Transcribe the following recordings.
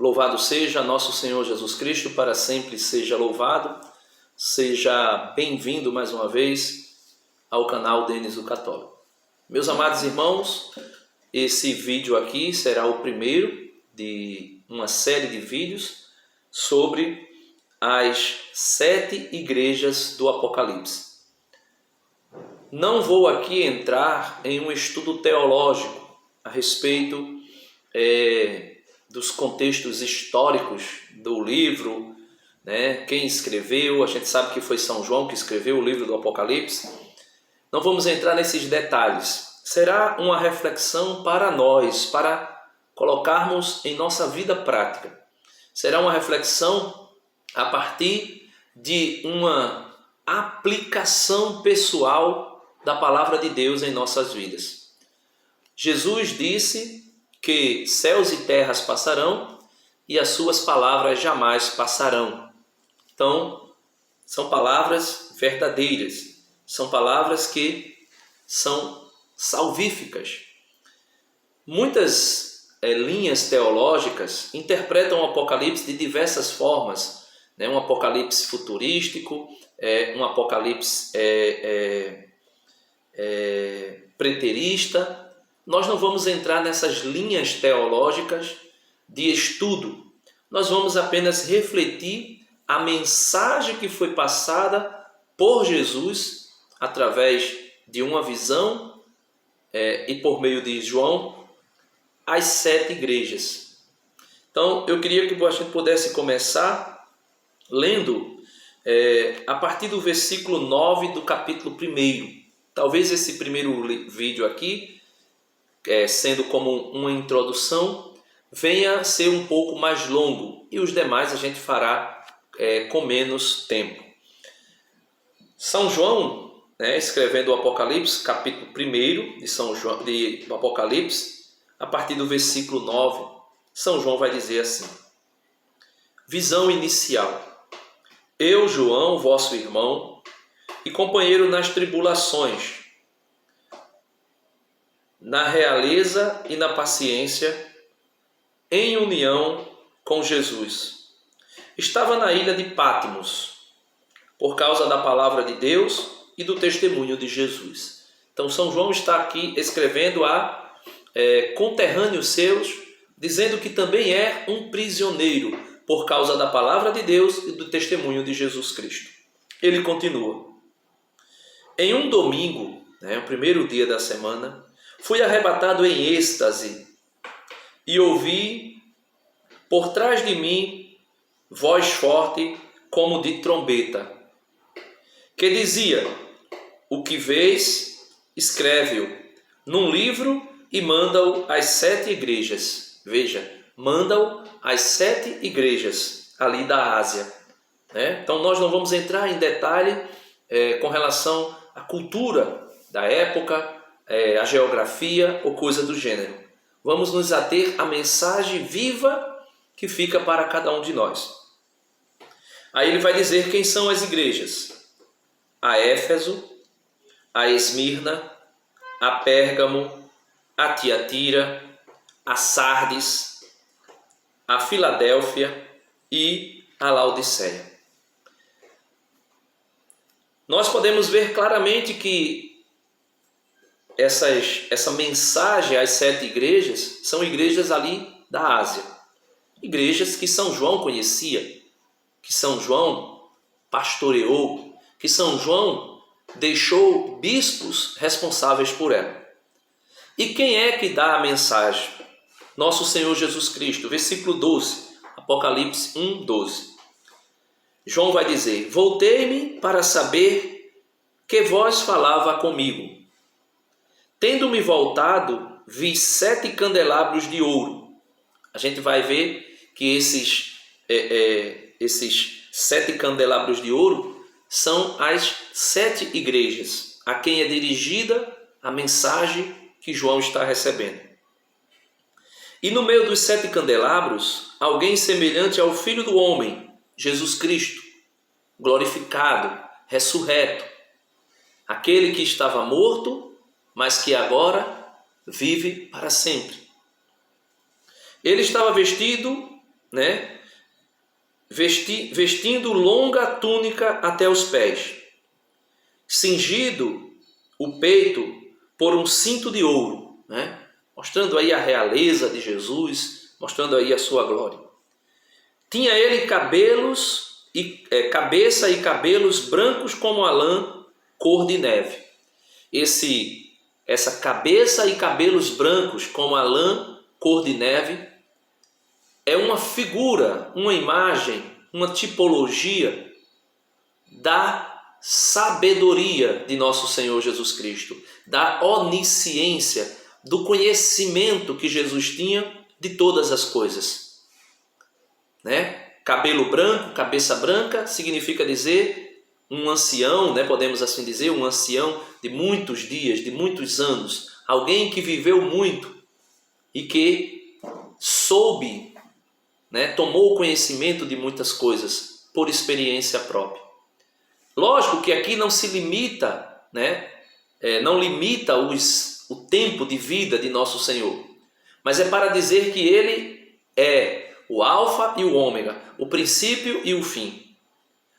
Louvado seja nosso Senhor Jesus Cristo, para sempre seja louvado. Seja bem-vindo mais uma vez ao canal Denis o Católico. Meus amados irmãos, esse vídeo aqui será o primeiro de uma série de vídeos sobre as 7 igrejas do Apocalipse. Não vou aqui entrar em um estudo teológico a respeito dos contextos históricos do livro, né? Quem escreveu, a gente sabe que foi São João que escreveu o livro do Apocalipse. Não vamos entrar nesses detalhes. Será uma reflexão para nós, para colocarmos em nossa vida prática. Será uma reflexão a partir de uma aplicação pessoal da palavra de Deus em nossas vidas. Jesus disse que céus e terras passarão e as suas palavras jamais passarão. Então, são palavras verdadeiras, são palavras que são salvíficas. Muitas linhas teológicas interpretam o Apocalipse de diversas formas, né? Um Apocalipse futurístico, um Apocalipse preterista. Nós não vamos entrar nessas linhas teológicas de estudo. Nós vamos apenas refletir a mensagem que foi passada por Jesus através de uma visão e por meio de João às 7 igrejas. Então, eu queria que a gente pudesse começar lendo a partir do versículo 9 do capítulo 1. Talvez esse primeiro vídeo aqui, sendo como uma introdução, venha a ser um pouco mais longo e os demais a gente fará com menos tempo. São João, escrevendo o Apocalipse, capítulo 1 de São João, do Apocalipse, a partir do versículo 9, São João vai dizer assim: visão inicial. Eu, João, vosso irmão e companheiro nas tribulações, na realeza e na paciência, em união com Jesus. Estava na ilha de Patmos, por causa da palavra de Deus e do testemunho de Jesus. Então, São João está aqui escrevendo a conterrâneos seus, dizendo que também é um prisioneiro, por causa da palavra de Deus e do testemunho de Jesus Cristo. Ele continua: em um domingo, o primeiro dia da semana, fui arrebatado em êxtase e ouvi por trás de mim voz forte como de trombeta, que dizia: o que vês, escreve-o num livro e manda-o às 7 igrejas. Veja, manda-o às 7 igrejas ali da Ásia. Então nós não vamos entrar em detalhe com relação à cultura da época, a geografia ou coisa do gênero. Vamos nos ater à mensagem viva que fica para cada um de nós. Aí ele vai dizer quem são as igrejas: a Éfeso, a Esmirna, a Pérgamo, a Tiatira, a Sardes, a Filadélfia e a Laodiceia. Nós podemos ver claramente que essa mensagem às 7 igrejas são igrejas ali da Ásia. Igrejas que São João conhecia, que São João pastoreou, que São João deixou bispos responsáveis por ela. E quem é que dá a mensagem? Nosso Senhor Jesus Cristo. Versículo 12, Apocalipse 1:12. João vai dizer: voltei-me para saber que voz falava comigo. Tendo-me voltado, vi 7 candelabros de ouro. A gente vai ver que esses 7 candelabros de ouro são as 7 igrejas, a quem é dirigida a mensagem que João está recebendo. E no meio dos 7 candelabros, alguém semelhante ao Filho do Homem, Jesus Cristo, glorificado, ressurreto, aquele que estava morto, mas que agora vive para sempre. Ele estava vestido né, vestindo longa túnica até os pés, cingido o peito por um cinto de ouro, né, mostrando aí a realeza de Jesus, mostrando aí a sua glória. Tinha ele cabeça e cabelos brancos como a lã, cor de neve. Essa cabeça e cabelos brancos como a lã, cor de neve, é uma figura, uma imagem, uma tipologia da sabedoria de nosso Senhor Jesus Cristo, da onisciência, do conhecimento que Jesus tinha de todas as coisas, né? Cabelo branco, cabeça branca, significa dizer um ancião, né? Podemos assim dizer, um ancião de muitos dias, de muitos anos, alguém que viveu muito e que soube, né? Tomou conhecimento de muitas coisas por experiência própria. Lógico que aqui não se limita, né? Não limita o tempo de vida de nosso Senhor, mas é para dizer que Ele é o alfa e o ômega, o princípio e o fim,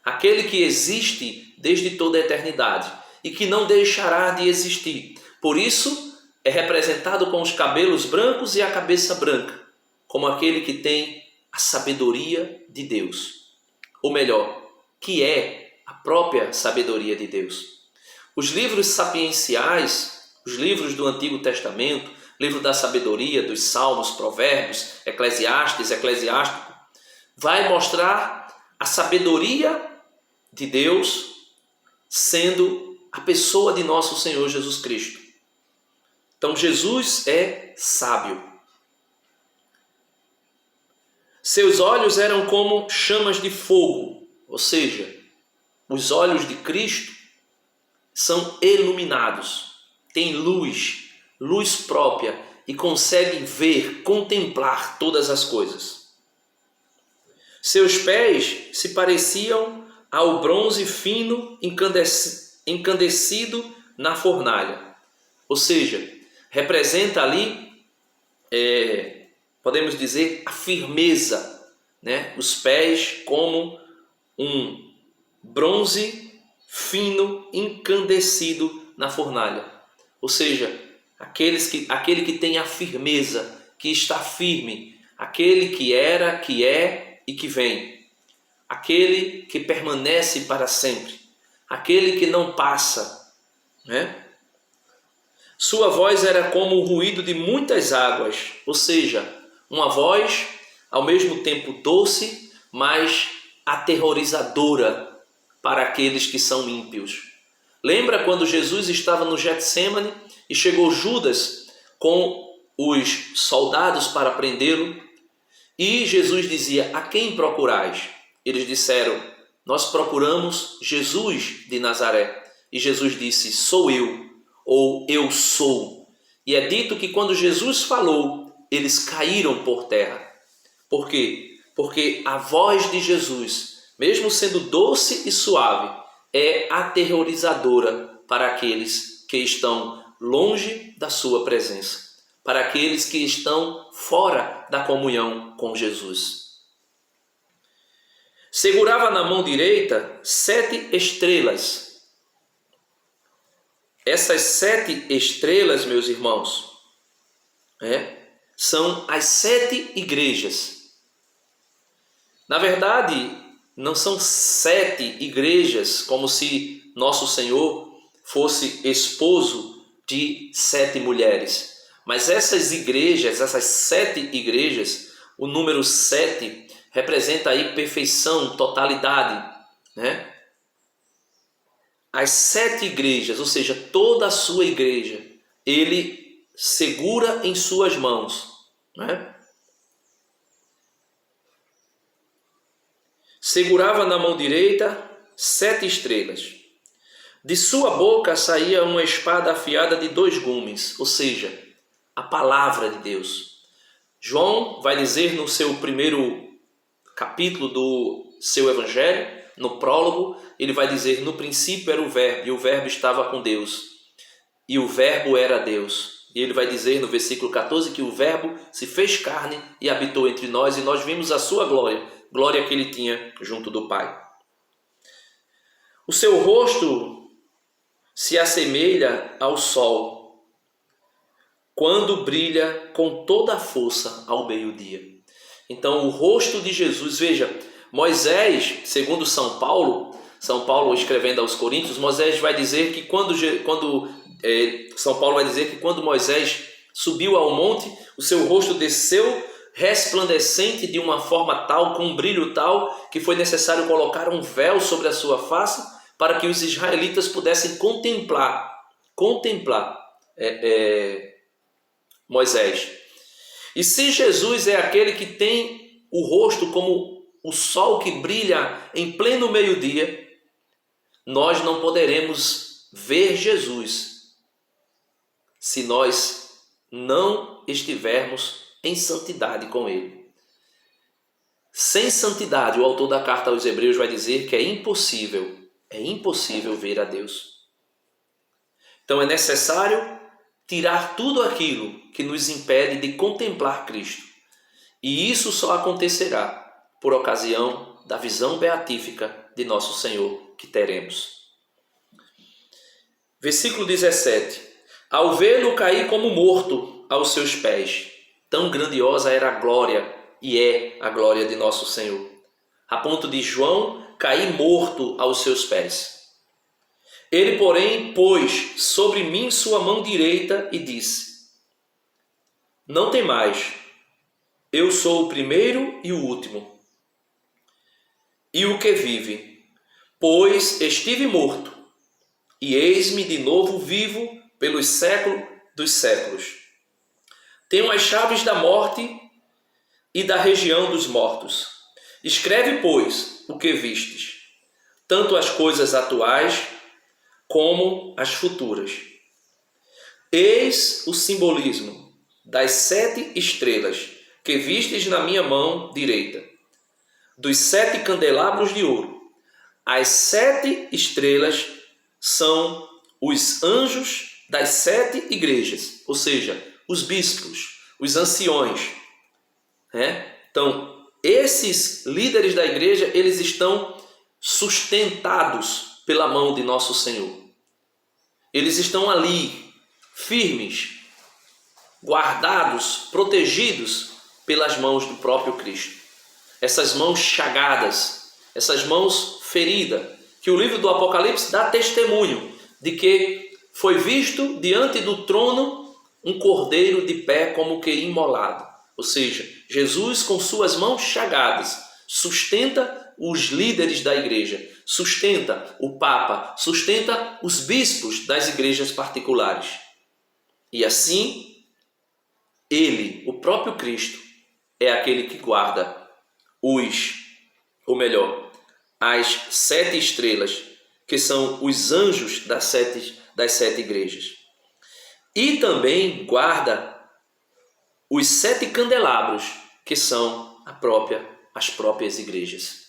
aquele que existe desde toda a eternidade e que não deixará de existir. Por isso é representado com os cabelos brancos e a cabeça branca, como aquele que tem a sabedoria de Deus, ou melhor, que é a própria sabedoria de Deus. Os livros sapienciais, os livros do Antigo Testamento, livro da sabedoria, dos Salmos, Provérbios, Eclesiástico, vai mostrar a sabedoria de Deus sendo a pessoa de nosso Senhor Jesus Cristo. Então Jesus é sábio. Seus olhos eram como chamas de fogo, ou seja, os olhos de Cristo são iluminados, têm luz própria e conseguem ver, contemplar todas as coisas. Seus pés se pareciam ao bronze fino encandecido na fornalha, ou seja, representa ali, podemos dizer, a firmeza, né? Os pés como um bronze fino encandecido na fornalha, ou seja, aquele que tem a firmeza, que está firme, aquele que era, que é e que vem, aquele que permanece para sempre, aquele que não passa, né? Sua voz era como o ruído de muitas águas, ou seja, uma voz ao mesmo tempo doce, mas aterrorizadora para aqueles que são ímpios. Lembra quando Jesus estava no Getsêmani e chegou Judas com os soldados para prendê-lo? E Jesus dizia: a quem procurais? Eles disseram: nós procuramos Jesus de Nazaré. E Jesus disse: sou eu, ou eu sou. E é dito que quando Jesus falou, eles caíram por terra. Por quê? Porque a voz de Jesus, mesmo sendo doce e suave, é aterrorizadora para aqueles que estão longe da sua presença, para aqueles que estão fora da comunhão com Jesus. Segurava na mão direita 7 estrelas. Essas 7 estrelas, meus irmãos, são as 7 igrejas. Na verdade, não são 7 igrejas como se nosso Senhor fosse esposo de 7 mulheres. Mas essas igrejas, essas 7 igrejas, o número 7 representa aí perfeição, totalidade, né? As 7 igrejas, ou seja, toda a sua igreja, ele segura em suas mãos, né? Segurava na mão direita 7 estrelas. De sua boca saía uma espada afiada de 2 gumes, ou seja, a palavra de Deus. João vai dizer no seu primeiro capítulo do seu evangelho, no prólogo, ele vai dizer: no princípio era o verbo, e o verbo estava com Deus, e o verbo era Deus. E ele vai dizer no versículo 14 que o Verbo se fez carne e habitou entre nós, e nós vimos a sua glória, glória que ele tinha junto do Pai. O seu rosto se assemelha ao sol, quando brilha com toda a força ao meio-dia. Então, o rosto de Jesus, veja, Moisés, segundo São Paulo escrevendo aos Coríntios, Moisés vai dizer que São Paulo vai dizer que quando Moisés subiu ao monte, o seu rosto desceu resplandecente de uma forma tal, com um brilho tal, que foi necessário colocar um véu sobre a sua face para que os israelitas pudessem contemplar Moisés. E se Jesus é aquele que tem o rosto como o sol que brilha em pleno meio-dia, nós não poderemos ver Jesus se nós não estivermos em santidade com Ele. Sem santidade, o autor da carta aos Hebreus vai dizer que é impossível ver a Deus. Então é necessário tirar tudo aquilo que nos impede de contemplar Cristo. E isso só acontecerá por ocasião da visão beatífica de nosso Senhor que teremos. Versículo 17. Ao vê-lo cair como morto aos seus pés, tão grandiosa era a glória e é a glória de nosso Senhor, a ponto de João cair morto aos seus pés. Ele, porém, pôs sobre mim sua mão direita e disse: não temais, eu sou o primeiro e o último, e o que vive, pois estive morto, e eis-me de novo vivo pelos séculos dos séculos. Tenho as chaves da morte e da região dos mortos. Escreve, pois, o que vistes, tanto as coisas atuais como as futuras. Eis o simbolismo das 7 estrelas que vistes na minha mão direita, dos 7 candelabros de ouro. As 7 estrelas são os anjos das 7 igrejas, ou seja, os bispos, os anciões. Então, esses líderes da igreja, eles estão sustentados pela mão de nosso Senhor. Eles estão ali, firmes, guardados, protegidos pelas mãos do próprio Cristo. Essas mãos chagadas, essas mãos feridas, que o livro do Apocalipse dá testemunho de que foi visto diante do trono um cordeiro de pé como que imolado. Ou seja, Jesus com suas mãos chagadas sustenta os líderes da igreja, sustenta o Papa, sustenta os bispos das igrejas particulares. E assim, ele, o próprio Cristo, é aquele que guarda as 7 estrelas, que são os anjos das sete igrejas. E também guarda os 7 candelabros, que são as próprias igrejas.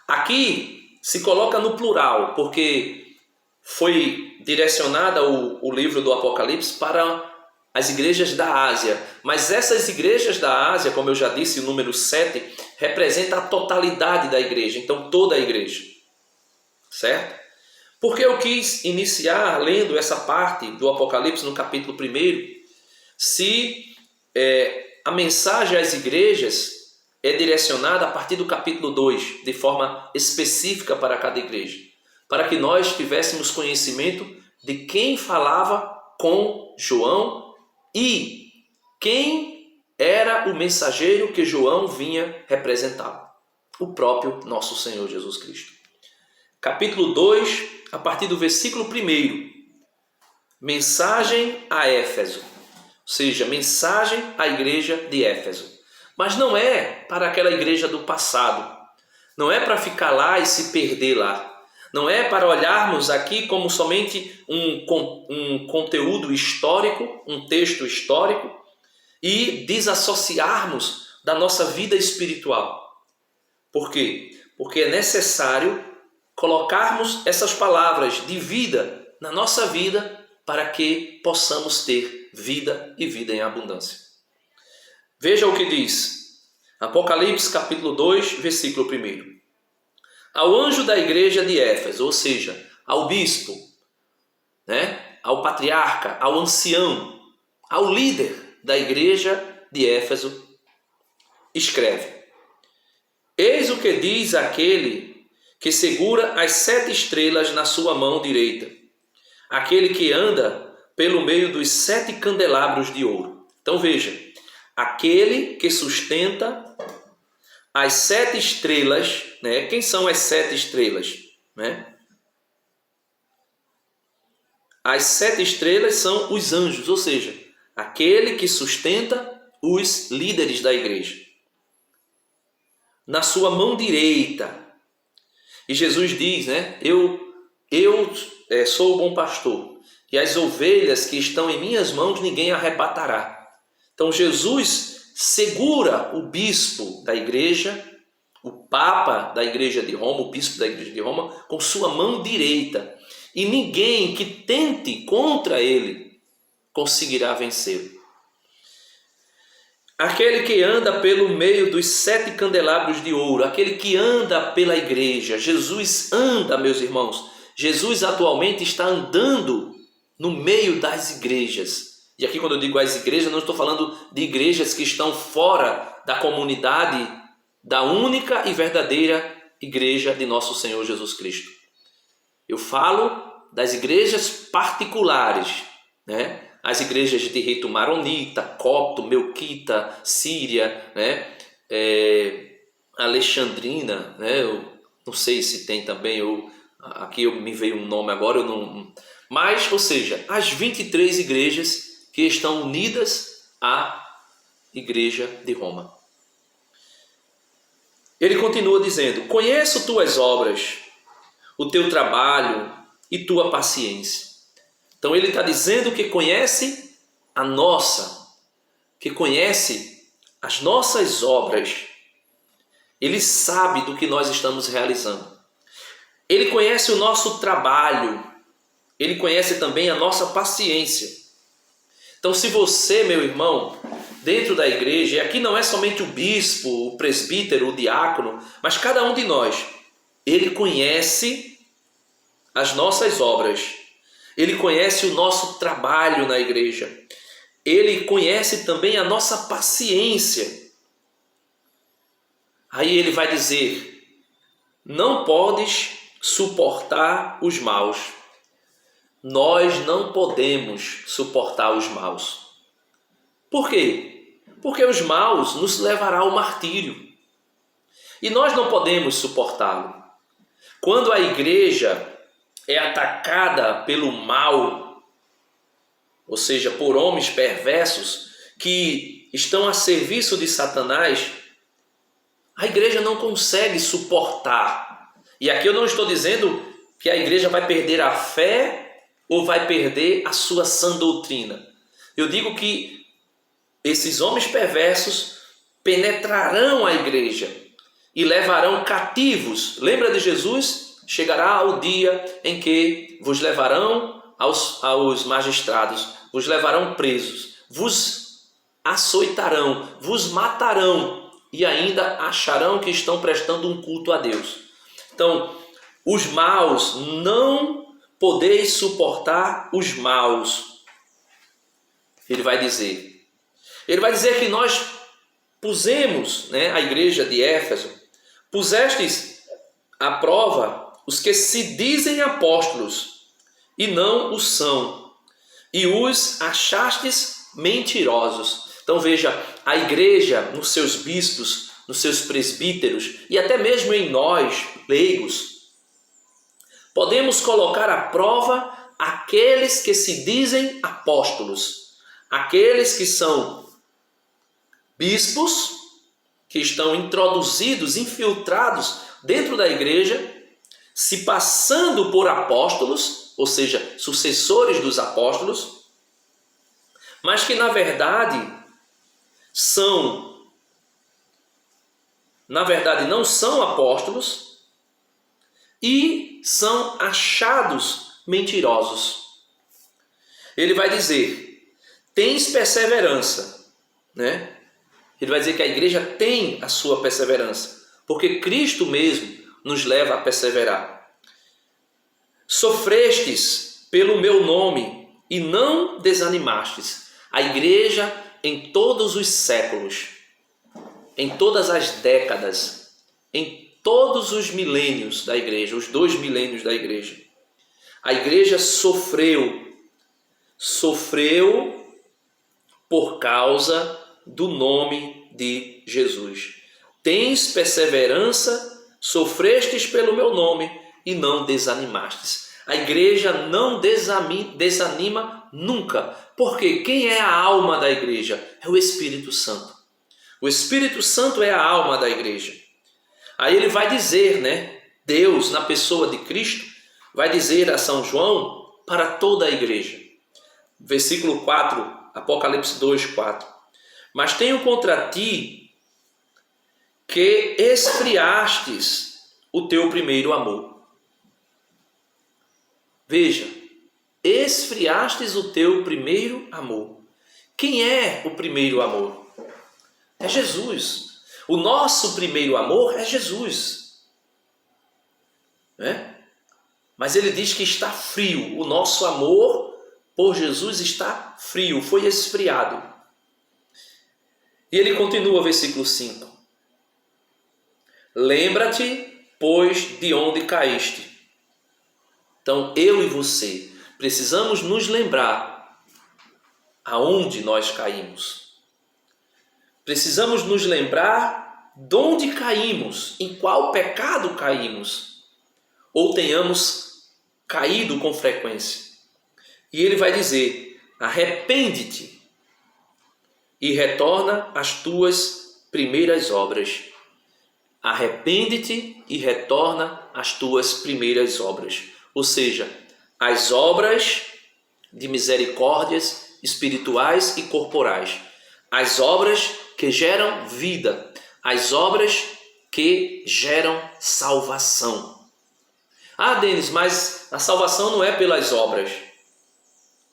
Aqui se coloca no plural, porque foi direcionada o livro do Apocalipse para as igrejas da Ásia. Mas essas igrejas da Ásia, como eu já disse, o número 7, representa a totalidade da igreja. Então, toda a igreja. Certo? Porque eu quis iniciar lendo essa parte do Apocalipse no capítulo 1, se a mensagem às igrejas é direcionada a partir do capítulo 2, de forma específica para cada igreja, para que nós tivéssemos conhecimento de quem falava com João e quem era o mensageiro que João vinha representar, o próprio nosso Senhor Jesus Cristo. Capítulo 2, a partir do versículo 1, mensagem a Éfeso, ou seja, mensagem à igreja de Éfeso. Mas não é para aquela igreja do passado, não é para ficar lá e se perder lá, não é para olharmos aqui como somente um conteúdo histórico, um texto histórico, e desassociarmos da nossa vida espiritual. Por quê? Porque é necessário colocarmos essas palavras de vida na nossa vida para que possamos ter vida e vida em abundância. Veja o que diz Apocalipse capítulo 2, versículo 1. Ao anjo da igreja de Éfeso, ou seja, ao bispo, né? Ao patriarca, ao ancião, ao líder da igreja de Éfeso, escreve: Eis o que diz aquele que segura as 7 estrelas na sua mão direita, aquele que anda pelo meio dos 7 candelabros de ouro. Então veja, aquele que sustenta as 7 estrelas, né? Quem são as 7 estrelas? Né? As 7 estrelas são os anjos, ou seja, aquele que sustenta os líderes da igreja. Na sua mão direita. E Jesus diz, né? Eu sou o bom pastor, e as ovelhas que estão em minhas mãos ninguém arrebatará. Então Jesus segura o bispo da igreja, o papa da igreja de Roma, o bispo da igreja de Roma, com sua mão direita. E ninguém que tente contra ele conseguirá vencê-lo. Aquele que anda pelo meio dos 7 candelabros de ouro, aquele que anda pela igreja. Jesus anda, meus irmãos. Jesus atualmente está andando no meio das igrejas. E aqui quando eu digo as igrejas, não estou falando de igrejas que estão fora da comunidade da única e verdadeira igreja de nosso Senhor Jesus Cristo. Eu falo das igrejas particulares, né? As igrejas de rito maronita, copto, melquita, síria, né? Alexandrina, né? Eu não sei se tem também, aqui me veio um nome agora, eu não... Mas, ou seja, as 23 igrejas que estão unidas à igreja de Roma. Ele continua dizendo: Conheço tuas obras, o teu trabalho e tua paciência. Então ele está dizendo que conhece que conhece as nossas obras. Ele sabe do que nós estamos realizando. Ele conhece o nosso trabalho. Ele conhece também a nossa paciência. Então se você, meu irmão, dentro da igreja, e aqui não é somente o bispo, o presbítero, o diácono, mas cada um de nós, ele conhece as nossas obras. Ele conhece o nosso trabalho na igreja. Ele conhece também a nossa paciência. Aí ele vai dizer: não podes suportar os maus. Nós não podemos suportar os maus. Por quê? Porque os maus nos levará ao martírio. E nós não podemos suportá-lo. Quando a igreja é atacada pelo mal, ou seja, por homens perversos que estão a serviço de Satanás, a igreja não consegue suportar. E aqui eu não estou dizendo que a igreja vai perder a fé ou vai perder a sua sã doutrina. Eu digo que esses homens perversos penetrarão a igreja e levarão cativos. Lembra de Jesus? Chegará o dia em que vos levarão aos magistrados, vos levarão presos, vos açoitarão, vos matarão e ainda acharão que estão prestando um culto a Deus. Então, os maus, não podeis suportar os maus. Ele vai dizer que nós pusemos, né, a igreja de Éfeso, pusestes à prova os que se dizem apóstolos e não o são, e os achastes mentirosos. Então veja, a igreja, nos seus bispos, nos seus presbíteros e até mesmo em nós, leigos, podemos colocar à prova aqueles que se dizem apóstolos, aqueles que são bispos, que estão introduzidos, infiltrados dentro da igreja, se passando por apóstolos, ou seja, sucessores dos apóstolos, mas que na verdade não são apóstolos e são achados mentirosos. Ele vai dizer: tens perseverança, né? Ele vai dizer que a igreja tem a sua perseverança, porque Cristo mesmo nos leva a perseverar. Sofrestes pelo meu nome e não desanimastes. A igreja em todos os séculos, em todas as décadas, em todos os milênios da igreja, os 2 milênios da igreja, a igreja sofreu por causa do nome de Jesus. Tens perseverança, sofrestes pelo meu nome e não desanimastes. A igreja não desanima nunca. Porque quem é a alma da igreja? É o Espírito Santo. O Espírito Santo é a alma da igreja. Aí ele vai dizer, né? Deus, na pessoa de Cristo, vai dizer a São João para toda a igreja. Versículo 4, Apocalipse 2, 4. Mas tenho contra ti que esfriastes o teu primeiro amor. Veja, esfriastes o teu primeiro amor. Quem é o primeiro amor? É Jesus. O nosso primeiro amor é Jesus. Né? Mas ele diz que está frio. O nosso amor por Jesus está frio, foi esfriado. E ele continua, versículo 5. Lembra-te, pois, de onde caíste. Então, eu e você precisamos nos lembrar aonde nós caímos. Precisamos nos lembrar de onde caímos, em qual pecado caímos, ou tenhamos caído com frequência. E ele vai dizer, arrepende-te e retorna às tuas primeiras obras. Arrepende-te e retorna às tuas primeiras obras. Ou seja, as obras de misericórdias espirituais e corporais. As obras que geram vida. As obras que geram salvação. Ah, Denis, mas a salvação não é pelas obras.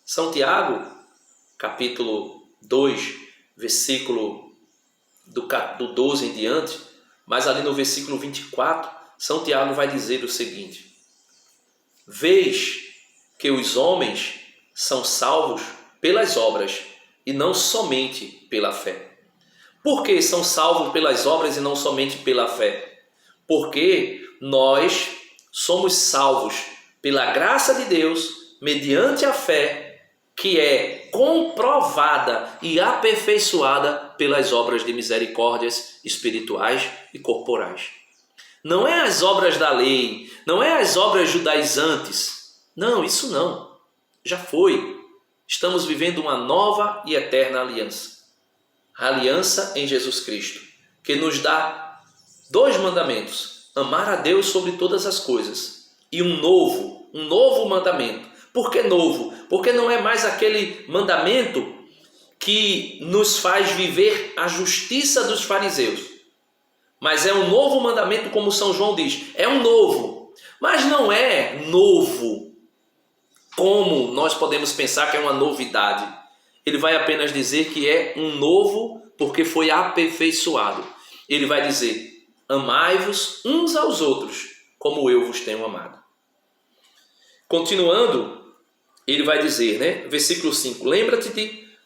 São Tiago, capítulo 2, versículo do 12 em diante, mas ali no versículo 24, São Tiago vai dizer o seguinte: vês que os homens são salvos pelas obras e não somente pela fé. Por que são salvos pelas obras e não somente pela fé? Porque nós somos salvos pela graça de Deus, mediante a fé, que é comprovada e aperfeiçoada pelas obras de misericórdias espirituais e corporais. Não é as obras da lei, não é as obras judaizantes. Não, isso não. Já foi. Estamos vivendo uma nova e eterna aliança. A aliança em Jesus Cristo, que nos dá 2 mandamentos. Amar a Deus sobre todas as coisas. E um novo mandamento. Por que novo? Porque não é mais aquele mandamento que nos faz viver a justiça dos fariseus. Mas é um novo mandamento, como São João diz. É um novo. Mas não é novo como nós podemos pensar que é uma novidade. Ele vai apenas dizer que é um novo porque foi aperfeiçoado. Ele vai dizer, amai-vos uns aos outros, como eu vos tenho amado. Continuando, ele vai dizer, né? Versículo 5,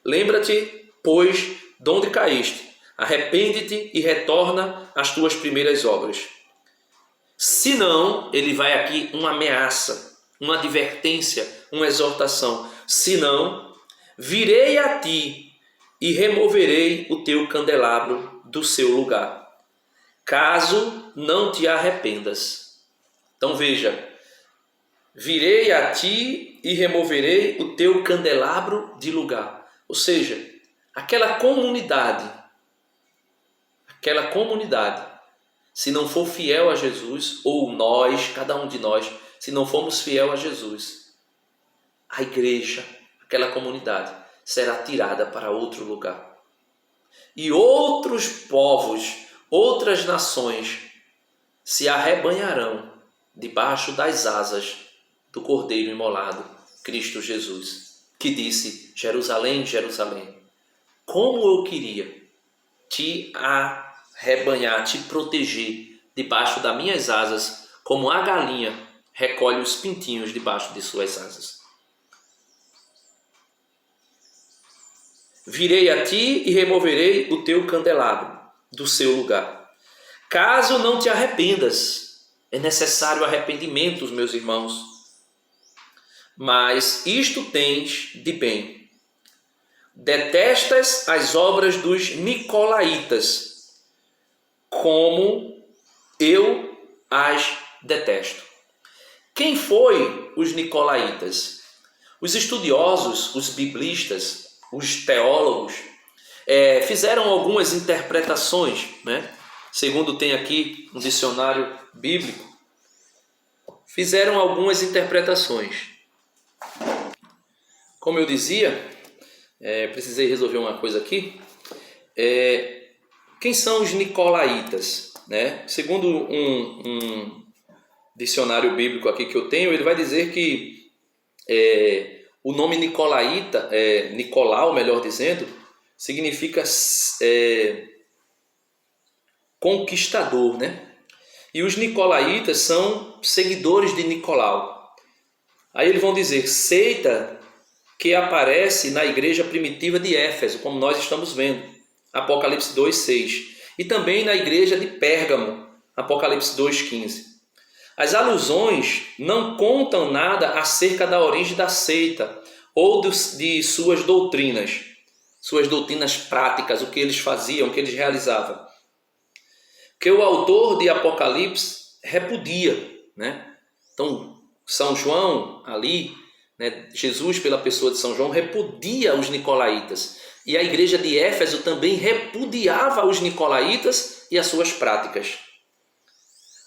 lembra-te, pois, de onde caíste, arrepende-te e retorna às tuas primeiras obras. Se não, ele vai aqui uma ameaça, uma advertência, uma exortação. Se não, virei a ti e removerei o teu candelabro do seu lugar, caso não te arrependas. Então veja, virei a ti e removerei o teu candelabro de lugar. Ou seja, aquela comunidade, se não for fiel a Jesus, ou nós, cada um de nós, se não formos fiel a Jesus, a igreja, aquela comunidade, será tirada para outro lugar. E outros povos, outras nações, se arrebanharão debaixo das asas do Cordeiro imolado, Cristo Jesus. que disse: Jerusalém, Jerusalém, como eu queria te arrebanhar, te proteger debaixo das minhas asas, como a galinha recolhe os pintinhos debaixo de suas asas. Virei a ti e removerei o teu candelabro do seu lugar. Caso não te arrependas, é necessário arrependimento, meus irmãos. Mas isto tens de bem: detestas as obras dos nicolaítas, como eu as detesto. Quem foi os nicolaítas? Os estudiosos, os biblistas, os teólogos, fizeram algumas interpretações, né? Segundo tem aqui um dicionário bíblico, fizeram algumas interpretações. Como eu dizia, precisei resolver uma coisa aqui. Quem são os nicolaítas? Né? Segundo um dicionário bíblico aqui que eu tenho, ele vai dizer que o nome nicolaíta, Nicolau, melhor dizendo, significa conquistador, né? E os nicolaítas são seguidores de Nicolau. Aí eles vão dizer seita que aparece na igreja primitiva de Éfeso, como nós estamos vendo, Apocalipse 2:6, e também na igreja de Pérgamo, Apocalipse 2:15. As alusões não contam nada acerca da origem da seita ou de suas doutrinas práticas, o que eles faziam, o que eles realizavam. Que o autor de Apocalipse repudia, né? Então, São João ali, né, Jesus pela pessoa de São João repudia os nicolaítas, e a igreja de Éfeso também repudiava os nicolaítas e as suas práticas.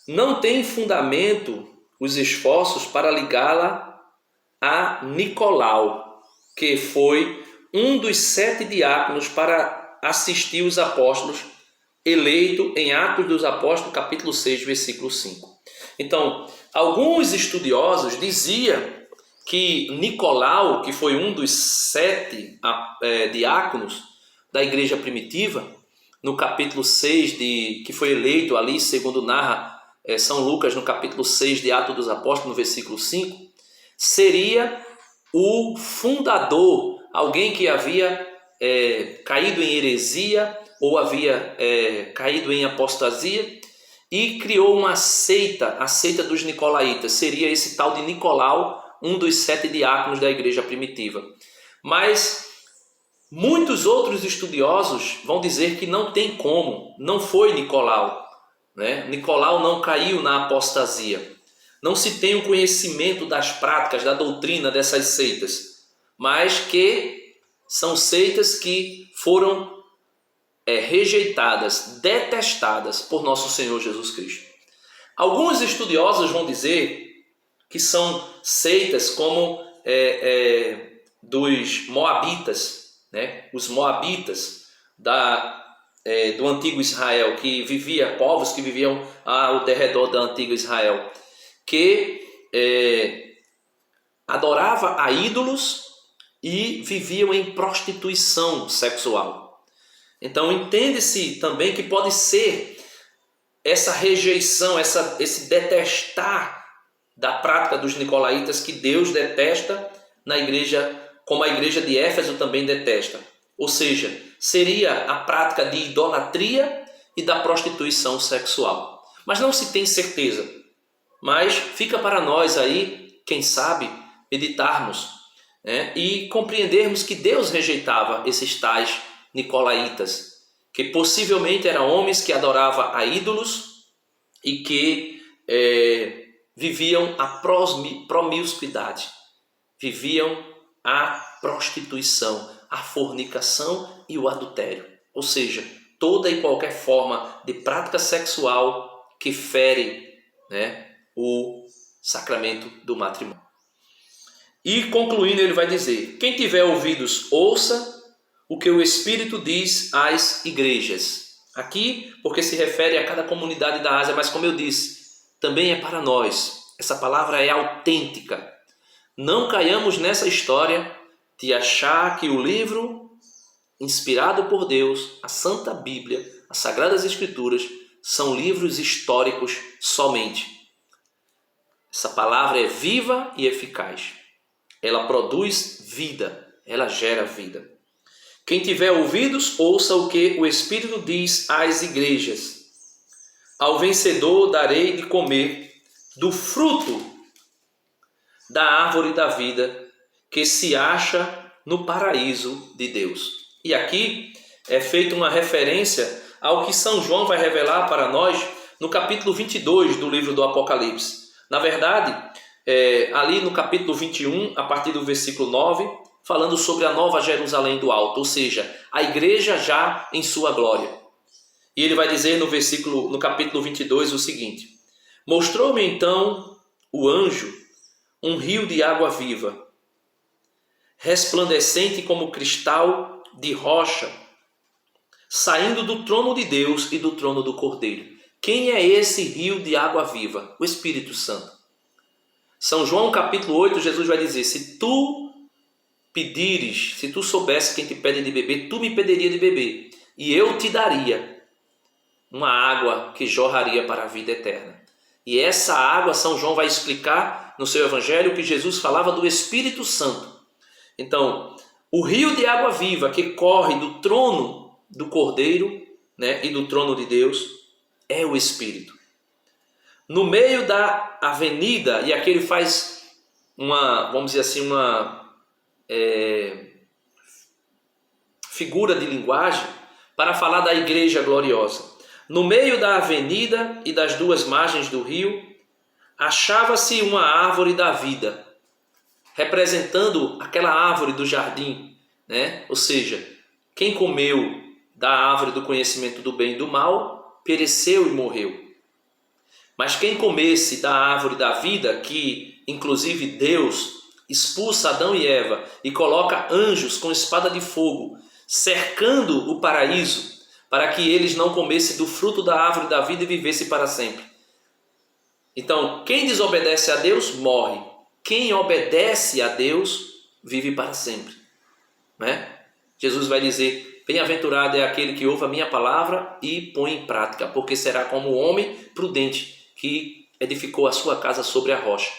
Não tem fundamento os esforços para ligá-la a Nicolau, que foi um dos 7 diáconos para assistir os apóstolos, eleito em Atos dos Apóstolos, capítulo 6, versículo 5. Então, alguns estudiosos diziam que Nicolau, que foi um dos 7 diáconos da igreja primitiva, no capítulo 6, que foi eleito ali, segundo narra São Lucas, no capítulo 6 de Atos dos Apóstolos, no versículo 5, seria o fundador, alguém que havia caído em heresia ou havia caído em apostasia e criou uma seita, a seita dos nicolaítas. Seria esse tal de Nicolau, um dos 7 diáconos da igreja primitiva. Mas muitos outros estudiosos vão dizer que não tem como, não foi Nicolau, né? Nicolau não caiu na apostasia. Não se tem o conhecimento das práticas, da doutrina dessas seitas, mas que são seitas que foram rejeitadas, detestadas por nosso Senhor Jesus Cristo. Alguns estudiosos vão dizer que são seitas como dos moabitas, né? Os moabitas do antigo Israel, povos que viviam ao derredor da antiga Israel, que adorava a ídolos e viviam em prostituição sexual. Então entende-se também que pode ser essa rejeição, esse detestar da prática dos nicolaítas que Deus detesta na igreja, como a igreja de Éfeso também detesta. Ou seja, seria a prática de idolatria e da prostituição sexual. Mas não se tem certeza. Mas fica para nós aí, quem sabe, meditarmos, né, e compreendermos que Deus rejeitava esses tais nicolaítas, que possivelmente eram homens que adoravam a ídolos e que viviam a promiscuidade, viviam a prostituição, a fornicação e o adultério. Ou seja, toda e qualquer forma de prática sexual que fere, né, o sacramento do matrimônio. E concluindo, ele vai dizer: quem tiver ouvidos, ouça o que o Espírito diz às igrejas. Aqui, porque se refere a cada comunidade da Ásia, mas como eu disse, também é para nós. Essa palavra é autêntica. Não caiamos nessa história de achar que o livro inspirado por Deus, a Santa Bíblia, as Sagradas Escrituras, são livros históricos somente. Essa palavra é viva e eficaz. Ela produz vida, ela gera vida. Quem tiver ouvidos, ouça o que o Espírito diz às igrejas. Ao vencedor darei de comer do fruto da árvore da vida que se acha no paraíso de Deus. E aqui é feita uma referência ao que São João vai revelar para nós no capítulo 22 do livro do Apocalipse. Na verdade, ali no capítulo 21, a partir do versículo 9, falando sobre a nova Jerusalém do alto, ou seja, a igreja já em sua glória. E ele vai dizer no capítulo 22 o seguinte: mostrou-me então o anjo um rio de água viva, resplandecente como cristal de rocha, saindo do trono de Deus e do trono do Cordeiro. Quem é esse rio de água viva? O Espírito Santo. São João capítulo 8, Jesus vai dizer: se tu pedires, se tu soubesse quem te pede de beber, tu me pediria de beber, e eu te daria uma água que jorraria para a vida eterna. E essa água, São João vai explicar no seu evangelho que Jesus falava do Espírito Santo. Então, o rio de água viva que corre do trono do Cordeiro, né, e do trono de Deus é o Espírito. No meio da avenida, e aqui ele faz uma, vamos dizer assim, uma figura de linguagem para falar da igreja gloriosa. No meio da avenida e das duas margens do rio, achava-se uma árvore da vida, representando aquela árvore do jardim, né? Ou seja, quem comeu da árvore do conhecimento do bem e do mal, pereceu e morreu. Mas quem comesse da árvore da vida, que inclusive Deus expulsa Adão e Eva e coloca anjos com espada de fogo, cercando o paraíso, para que eles não comessem do fruto da árvore da vida e vivessem para sempre. Então, quem desobedece a Deus, morre. Quem obedece a Deus, vive para sempre. Né? Jesus vai dizer: bem-aventurado é aquele que ouve a minha palavra e põe em prática, porque será como o homem prudente que edificou a sua casa sobre a rocha.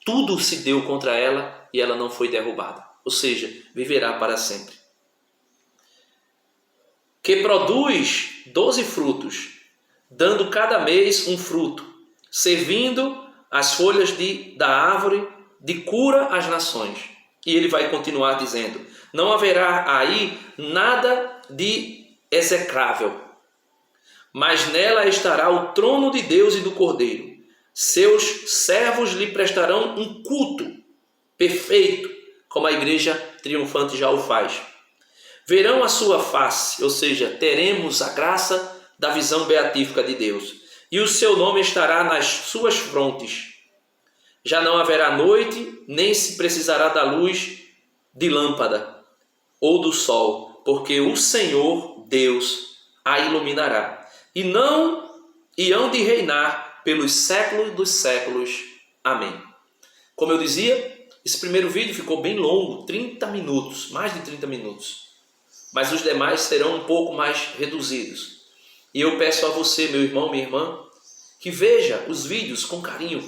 Tudo se deu contra ela e ela não foi derrubada. Ou seja, viverá para sempre. Que produz 12 frutos, dando cada mês um fruto, servindo as folhas da árvore de cura às nações. E ele vai continuar dizendo: não haverá aí nada de execrável, mas nela estará o trono de Deus e do Cordeiro. Seus servos lhe prestarão um culto perfeito, como a igreja triunfante já o faz. Verão a sua face, ou seja, teremos a graça da visão beatífica de Deus. E o seu nome estará nas suas frontes. Já não haverá noite, nem se precisará da luz de lâmpada ou do sol, porque o Senhor Deus a iluminará. E hão de reinar pelos séculos dos séculos. Amém. Como eu dizia, esse primeiro vídeo ficou bem longo, 30 minutos, mais de 30 minutos. Mas os demais serão um pouco mais reduzidos. E eu peço a você, meu irmão, minha irmã, que veja os vídeos com carinho,